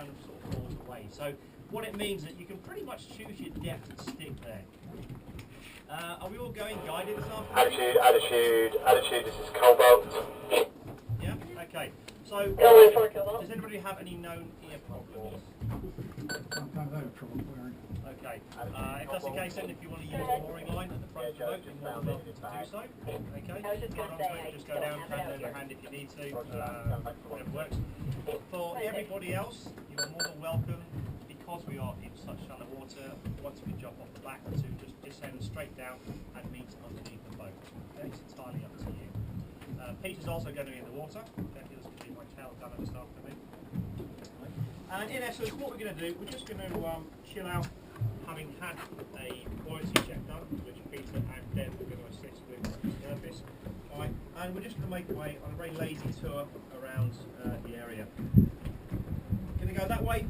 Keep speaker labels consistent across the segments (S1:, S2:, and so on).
S1: kind of sort of falls away. So what it means that you can pretty much choose your depth and stick there. Are we all going guided this afternoon?
S2: Attitude, this is Cobalt.
S1: Yeah? Okay. So, does anybody have any known ear problems? Okay. If that's the case, then if you want to use the mooring line at the front of the boat, you're more than welcome to do so. Okay. Just go down, hand over hand if you need to, whatever works. For everybody else, you're more than welcome, because we are in such shallow water, once we jump off the back, to just descend straight down and meet underneath the boat. Okay, it's entirely up to you. Peter's also going to be in the water. Okay, he's going to be my tail gunner this afternoon. And in essence, what we're going to do, we're just going to chill out, having had a buoyancy check done, which Peter and Deb are going to assist with the surface. Alright, and we're just going to make our way on a very lazy tour around the area. Going to go that way,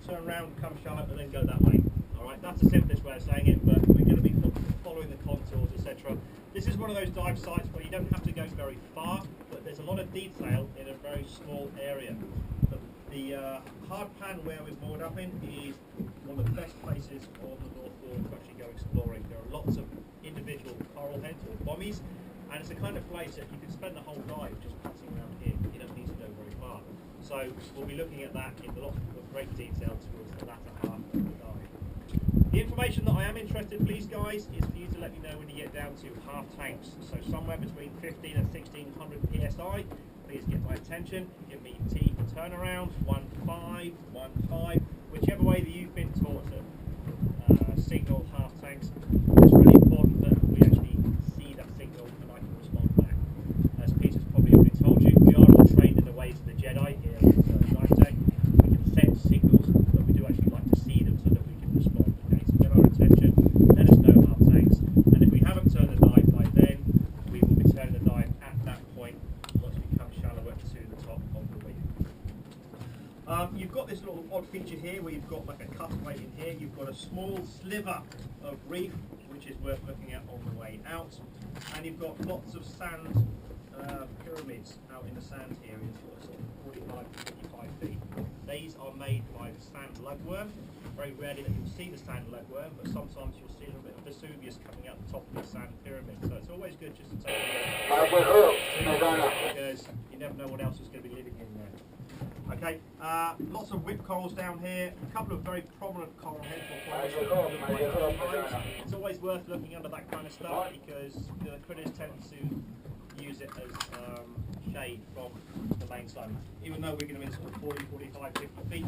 S1: turn around, come shallow, and then go that way. Alright, that's the simplest way of saying it, but we're going to be following the contours, etc. This is one of those dive sites where you don't have to go very far, but there's a lot of detail in a very small area. The hard pan where we're moored up in is one of the best places on the North Fork to actually go exploring. There are lots of individual coral heads or bommies, and it's the kind of place that you can spend the whole dive just passing around here. You don't need to go very far. So we'll be looking at that in a lot of great detail towards the latter half of the dive. The information that I am interested in, please guys, is for you to let me know when you get down to half tanks. So somewhere between 15 and 1600 psi. Please get my attention. Give me T for turnaround, 1.5, 1.5, whichever way that you've been taught to signal half tanks. It's really important that we actually see that signal and I can respond back. As Peter's probably already told you, we are all trained in the ways of the Jedi here at Dive Tech. We can sense signals, but we do actually like to see them so that we can respond. Okay, so get our attention, let us know half tanks, and if we haven't turned the dive by then, we will be turning the dive at that point once we come shallower to the top of the reef. You've got this little odd feature here where you've got like a cutaway in here. You've got a small sliver of reef, which is worth looking at on the way out, and you've got lots of sand pyramids out in the sand here in sort of 45 to 55 feet. These are made by the sand lugworm. Very rarely that you'll see the sand lugworm, but sometimes you'll see a little bit of Vesuvius coming out the top of the sand pyramid. So it's always good just to take a look, because you never know what else is going to be living in there. Okay, lots of whip corals down here, a couple of very prominent coral heads. It's always worth looking under that kind of stuff because the critters tend to use it as shade from the main sun. Even though we're going to be in sort of 40, 45, 50 feet,